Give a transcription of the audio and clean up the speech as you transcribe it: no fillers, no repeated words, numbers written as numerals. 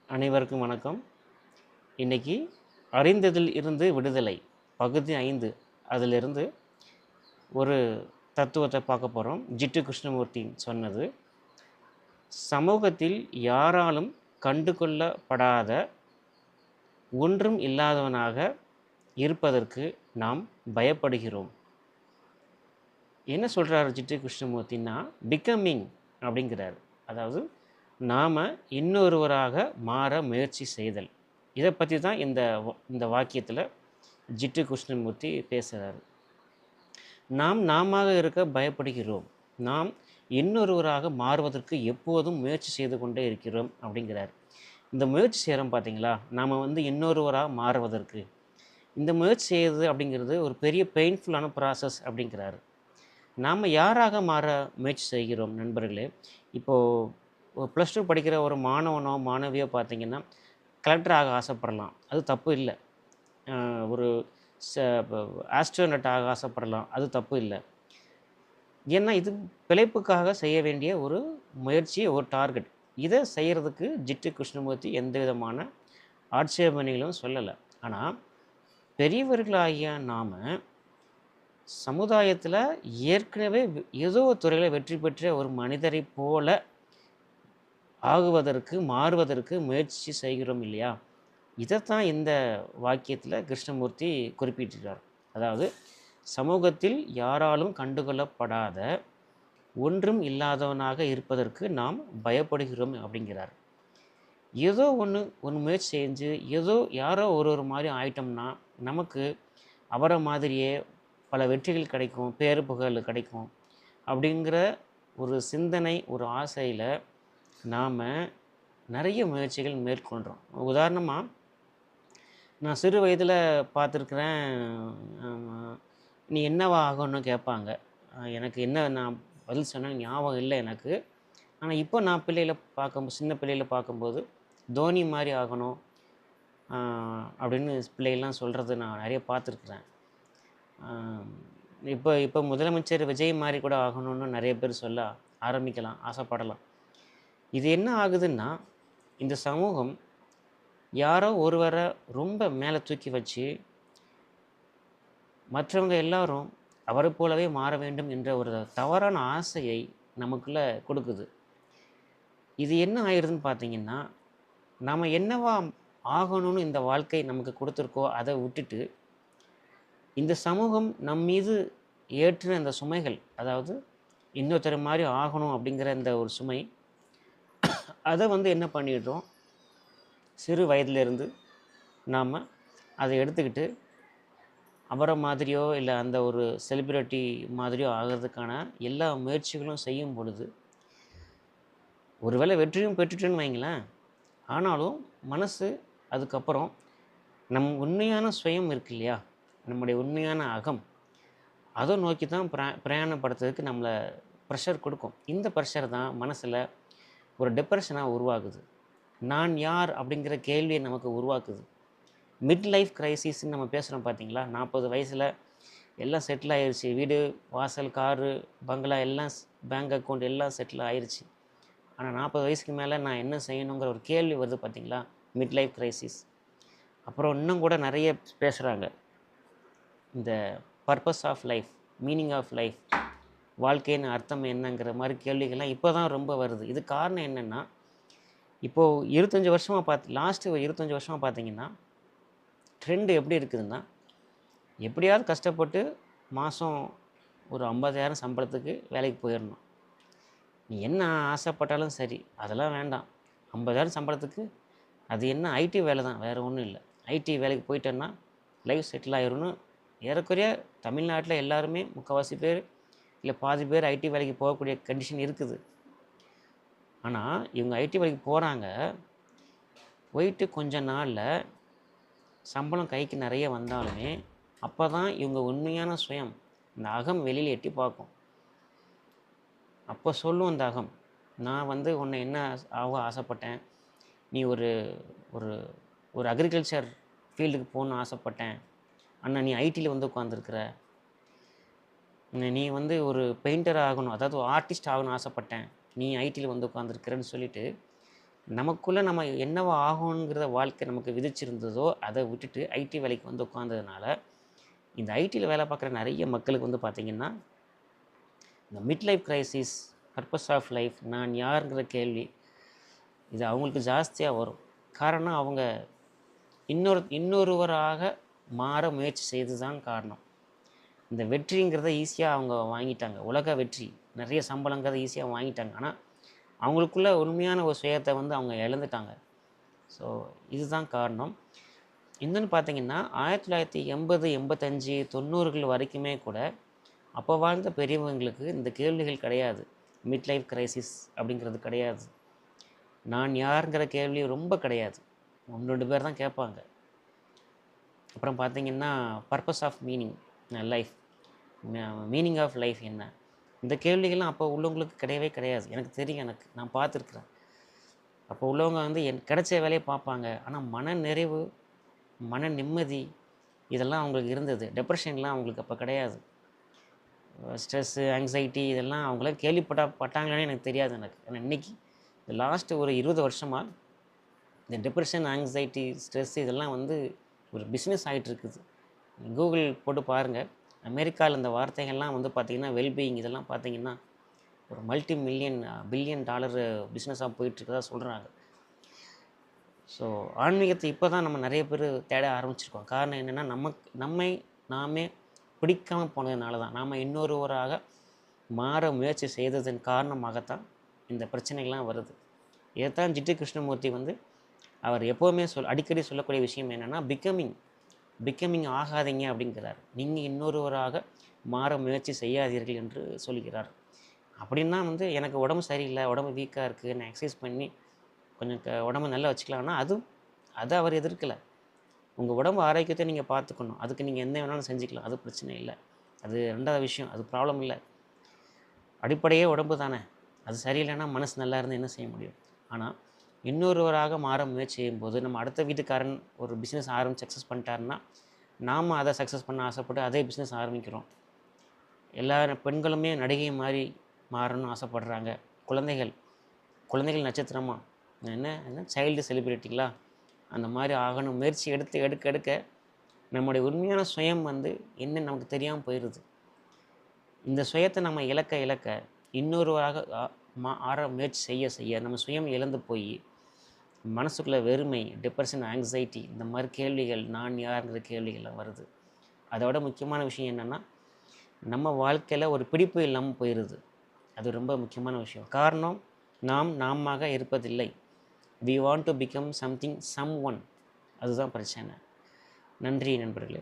அனைவருக்கும் வணக்கம். இன்னைக்கு அறிந்ததில் இருந்து விடுதலை பகுதி 5 அதிலிருந்து ஒரு தத்துவத்தை பார்க்க போகிறோம். ஜிட்டு கிருஷ்ணமூர்த்தி சொன்னது, சமூகத்தில் யாராலும் கண்டுகொள்ளப்படாத ஒன்றும் இல்லாதவனாக இருப்பதற்கு நாம் பயப்படுகிறோம். என்ன சொல்கிறார் ஜிட்டு கிருஷ்ணமூர்த்தின்னா, பிகமிங் அப்படிங்கிறார். அதாவது நாம் இன்னொருவராக மாற முயற்சி செய்தல். இதை பற்றி தான் இந்த வாக்கியத்தில் ஜிட்டு கிருஷ்ணமூர்த்தி பேசுகிறார். நாம் இருக்க பயப்படுகிறோம். நாம் இன்னொருவராக மாறுவதற்கு எப்போதும் முயற்சி செய்து கொண்டே இருக்கிறோம் அப்படிங்கிறார். இந்த முயற்சி செய்கிறோம் பார்த்தீங்களா, நாம் இன்னொருவராக மாறுவதற்கு இந்த முயற்சி செய்கிறது அப்படிங்கிறது ஒரு பெரிய பெயின்ஃபுல்லான ப்ராசஸ் அப்படிங்கிறாரு. நாம் யாராக மாற முயற்சி செய்கிறோம் நண்பர்களே? இப்போது +2 படிக்கிற ஒரு மாணவனோ மாணவியோ பார்த்திங்கன்னா, கலெக்டராக ஆசைப்படலாம், அது தப்பு இல்லை. ஒரு ஆஸ்ட்ரோனட் ஆக ஆசைப்படலாம், அது தப்பு இல்லை. ஏன்னா இது பிழைப்புக்காக செய்ய வேண்டிய ஒரு முயற்சி, ஒரு டார்கெட். இதை செய்கிறதுக்கு ஜிட்டு கிருஷ்ணமூர்த்தி எந்த விதமான ஆட்சேபனைகளும் சொல்லலை. ஆனால் பெரியவர்களாகிய நாம் சமுதாயத்தில் ஏற்கனவே ஏதோ துறையில் வெற்றி பெற்ற ஒரு மனிதரை போல ஆகுவதற்கு, மாறுவதற்கு முயற்சி செய்கிறோம் இல்லையா? இதைத்தான் இந்த வாக்கியத்தில் கிருஷ்ணமூர்த்தி குறிப்பிட்டிருக்கிறார். அதாவது சமூகத்தில் யாராலும் கண்டுகொள்ளப்படாத ஒன்றும் இல்லாதவனாக இருப்பதற்கு நாம் பயப்படுகிறோம் அப்படிங்கிறார். ஏதோ ஒன்று முயற்சி செஞ்சு யாரோ ஒரு மாதிரி ஆயிட்டோம்னா நமக்கு அவரை மாதிரியே பல வெற்றிகள் கிடைக்கும், பேரு புகழ் கிடைக்கும் அப்படிங்கிற ஒரு சிந்தனை, ஒரு ஆசையில் நாம் நிறைய முயற்சிகள் மேற்கொள்கிறோம். உதாரணமாக நான் சிறு வயதில் பார்த்துருக்குறேன். நீ என்னவா ஆகணும்னு கேட்பாங்க. எனக்கு என்ன நான் பதில் சொன்னேன் ஞாபகம் இல்லை எனக்கு. ஆனால் இப்போ நான் சின்ன பிள்ளைகளை பார்க்கும்போது தோனி மாதிரி ஆகணும் அப்படின்னு பிள்ளைகள்லாம் சொல்கிறது நான் நிறைய பார்த்துருக்குறேன். இப்போ முதலமைச்சர் விஜய் மாதிரி கூட ஆகணும்னு நிறைய பேர் சொல்ல ஆரம்பிக்கலாம், ஆசைப்படலாம். இது என்ன ஆகுதுன்னா, இந்த சமூகம் யாரோ ஒருவரை ரொம்ப மேலே தூக்கி வச்சு மற்றவங்க எல்லாரும் அவரை போலவே மாற வேண்டும் என்ற ஒரு தவறான ஆசையை நமக்குள்ளே கொடுக்குது. இது என்ன ஆயிடுதுன்னு பார்த்தீங்கன்னா, நாம் என்னவா ஆகணும்னு இந்த வாழ்க்கை நமக்கு கொடுத்துருக்கோ அதை விட்டுட்டு இந்த சமூகம் நம் மீது ஏற்றின இந்த சுமைகள், அதாவது இன்னொருத்தர் மாதிரி ஆகணும் அப்படிங்கிற இந்த ஒரு சுமை, அதை என்ன பண்ணிடுறோம், சிறு வயதிலிருந்து நாம் அதை எடுத்துக்கிட்டு அவரை மாதிரியோ இல்லை அந்த ஒரு செலிப்ரிட்டி மாதிரியோ ஆகிறதுக்கான எல்லா முயற்சிகளும் செய்யும் பொழுது ஒருவேளை வெற்றியும் பெற்றுட்டுன்னு வைங்களேன். ஆனாலும் மனசு அதுக்கப்புறம் நம் உண்மையான சுயம் இருக்கு இல்லையா, நம்முடைய உண்மையான அகம், அதை நோக்கி தான் பிரயாணப்படுத்துறதுக்கு நம்மளை ப்ரெஷர் கொடுக்கும். இந்த ப்ரெஷர் தான் மனசில் ஒரு டிப்ரெஷனாக உருவாகுது. நான் யார் அப்படிங்கிற கேள்வியை நமக்கு உருவாக்குது. மிட் லைஃப் கிரைசிஸ்ன்னு நம்ம பேசுகிறோம் பார்த்தீங்களா? 40 வயசில் எல்லாம் செட்டில் ஆயிடுச்சு, வீடு வாசல் காரு பங்களா எல்லாம் பேங்க் அக்கௌண்ட் எல்லாம் செட்டில் ஆயிடுச்சு. ஆனால் 40 வயசுக்கு மேலே நான் என்ன செய்யணுங்கிற ஒரு கேள்வி வருது பார்த்தீங்களா, மிட் லைஃப் கிரைசிஸ். அப்புறம் இன்னும் கூட நிறைய பேசுகிறாங்க, இந்த purpose of life, meaning of life, வாழ்க்கையின் அர்த்தம் என்னங்கிற மாதிரி கேள்விகள்லாம் இப்போ தான் ரொம்ப வருது. இது காரணம் என்னென்னா, இப்போது 25 வருஷமாக லாஸ்ட்டு 25 வருஷமாக பார்த்தீங்கன்னா ட்ரெண்டு எப்படி இருக்குதுன்னா, எப்படியாவது கஷ்டப்பட்டு மாதம் ஒரு 50,000 சம்பளத்துக்கு வேலைக்கு போயிடணும். நீ என்ன ஆசைப்பட்டாலும் சரி, அதெல்லாம் வேண்டாம். 50,000 சம்பளத்துக்கு அது என்ன ஐடி வேலை தான், வேறு ஒன்றும் இல்லை. ஐடி வேலைக்கு போயிட்டேன்னா லைஃப் செட்டில் ஆயிரும்னு ஏறக்குறைய தமிழ்நாட்டில் எல்லாருமே முக்கால்வாசி பேர் இல்லை பாதி பேர் ஐடி வேலைக்கு போகக்கூடிய கண்டிஷன் இருக்குது. ஆனால் இவங்க ஐடி வேலைக்கு போகிறாங்க, போயிட்டு கொஞ்ச நாளில் சம்பளம் கைக்கு நிறைய வந்தாலுமே அப்போ தான் இவங்க உண்மையான சுயம், இந்த அகம் வெளியில் எட்டி பார்க்கும். அப்போ சொல்லும் அந்த அகம், நான் உன்னை என்ன ஆசைப்பட்டேன், நீ ஒரு ஒரு ஒரு அக்ரிகல்ச்சர் ஃபீல்டுக்கு போகணுன்னு ஆசைப்பட்டேன், ஆனால் நீ ஐடியில் உட்காந்துருக்குற. நீ ஒரு பெயிண்டர் ஆகணும், அதாவது ஆர்டிஸ்ட் ஆகணும்னு ஆசைப்பட்டேன், நீ ஐடியில் உட்காந்துருக்கிறேன்னு சொல்லிவிட்டு நமக்குள்ளே நம்ம என்னவா ஆகணுங்கிறத வாழ்க்கை நமக்கு விதிச்சிருந்ததோ அதை விட்டுட்டு ஐடி வேலைக்கு வந்து உட்காந்ததுனால இந்த ஐடியில் வேலை பார்க்குற நிறைய மக்களுக்கு வந்து பார்த்திங்கன்னா இந்த mid life crisis, purpose of life, நான் யாருங்கிற கேள்வி இது அவங்களுக்கு ஜாஸ்தியாக வரும். காரணம் அவங்க இன்னொருவராக மாற முயற்சி செய்து தான் காரணம். இந்த வெற்றிங்கிறத ஈஸியாக அவங்க வாங்கிட்டாங்க. உலக வெற்றி, நிறைய சம்பளங்கிறத ஈஸியாக வாங்கிட்டாங்க. ஆனால் அவங்களுக்குள்ள உண்மையான ஒரு சுயத்தை வந்து அவங்க இழந்துட்டாங்க. ஸோ இதுதான் காரணம். இன்னொன்று பார்த்திங்கன்னா 1980, 85, 90கள் வரைக்குமே கூட அப்போ வாழ்ந்த பெரியவங்களுக்கு இந்த கேள்விகள் கிடையாது. மிட் லைஃப் கிரைசிஸ் அப்படிங்கிறது கிடையாது. நான் யாருங்கிற கேள்வி ரொம்ப கிடையாது. 1-2 பேர் தான் கேட்பாங்க. அப்புறம் பார்த்திங்கன்னா purpose of life, meaning of life என்ன, இந்த கேள்விகள்லாம் அப்போ உள்ளவங்களுக்கு கிடையவே கிடையாது. எனக்கு தெரியும், நான் பார்த்துருக்குறேன். அப்போ உள்ளவங்க வந்து கிடைச்ச வேலையை பார்ப்பாங்க. ஆனால் மன நிறைவு, மன நிம்மதி இதெல்லாம் அவங்களுக்கு இருந்தது. டெப்ரெஷன்லாம் அவங்களுக்கு அப்போ கிடையாது. ஸ்ட்ரெஸ்ஸு, ஆங்ஸைட்டி இதெல்லாம் அவங்களாம் பட்டாங்களானே எனக்கு தெரியாது எனக்கு. ஆனால் இன்றைக்கி இந்த லாஸ்ட்டு ஒரு 20 வருஷமாக இந்த டிப்ரெஷன், ஆங்ஸைட்டி, ஸ்ட்ரெஸ் இதெல்லாம் வந்து ஒரு பிஸ்னஸ் ஆகிட்டுருக்குது. கூகுள் போட்டு பாருங்கள். அமெரிக்காவில் இந்த வார்த்தைகள்லாம் வந்து பார்த்திங்கன்னா வெல்பீயிங் இதெல்லாம் பார்த்திங்கன்னா ஒரு பில்லியன் டாலர் பிஸ்னஸாக போயிட்டுருக்கதா சொல்கிறாங்க. ஸோ ஆன்மீகத்தை இப்போ தான் நம்ம நிறைய பேர் தேட ஆரம்பிச்சிருக்கோம். காரணம் என்னென்னா நாமே பிடிக்காமல் போனதுனால தான். நாம் இன்னொருவராக மாற முயற்சி செய்ததன் காரணமாகத்தான் இந்த பிரச்சனைகள்லாம் வருது. இதைத்தான் ஜிட்டு கிருஷ்ணமூர்த்தி வந்து அவர் எப்போவுமே அடிக்கடி சொல்லக்கூடிய விஷயம் என்னென்னா பிகமிங் ஆகாதீங்க அப்படிங்கிறார். நீங்கள் இன்னொருவராக மாற முயற்சி செய்யாதீர்கள் என்று சொல்கிறார். அப்படின்னா வந்து எனக்கு உடம்பு சரியில்லை, உடம்பு வீக்காக இருக்குது, நான் எக்ஸசைஸ் பண்ணி கொஞ்சம் உடம்பு நல்லா வச்சுக்கலாம்னா அதை அவர் எதிர்க்கலை. உங்கள் உடம்பு ஆரோக்கியத்தை நீங்கள் பார்த்துக்கணும். அதுக்கு நீங்கள் என்ன வேணாலும் செஞ்சுக்கலாம், அது பிரச்சனை இல்லை. அது 2வது விஷயம், அது ப்ராப்ளம் இல்லை. அடிப்படையே உடம்பு தானே. அது சரியில்லைன்னா மனசு நல்லா இருந்து என்ன செய்ய முடியும்? ஆனால் இன்னொருவராக மாற முயற்சி செய்யும்போது நம்ம அடுத்த வீட்டுக்காரன் ஒரு பிஸ்னஸ் ஆரம்பித்து சக்ஸஸ் பண்ணிட்டாருன்னா நாம் அதை சக்ஸஸ் பண்ண ஆசைப்பட்டு அதே பிஸ்னஸ் ஆரம்பிக்கிறோம். எல்லா பெண்களுமே நடிகை மாதிரி மாறணும்னு ஆசைப்படுறாங்க. குழந்தைகள் நட்சத்திரமாக என்ன சைல்டு செலிப்ரிட்டிங்களா அந்த மாதிரி ஆகணும் முயற்சி எடுக்க நம்முடைய உண்மையான சுயம் வந்து என்ன நமக்கு தெரியாமல் போயிடுது. இந்த சுயத்தை நம்ம இழக்க இன்னொருவராக ஆற முயற்சி செய்ய நம்ம சுயம் இழந்து போய் மனசுக்குள்ளே வெறுமை, டிப்ரெஷன், ஆங்ஸைட்டி இந்த மாதிரி கேள்விகள், நான் யாருங்கிற கேள்விகள்லாம் வருது. அதோட முக்கியமான விஷயம் என்னென்னா நம்ம வாழ்க்கையில் ஒரு பிடிப்பு இல்லாமல் போயிடுது. அது ரொம்ப முக்கியமான விஷயம். காரணம் நாம இருப்பதில்லை. we want to become something, someone. அதுதான் பிரச்சனை. நன்றி நண்பர்களே.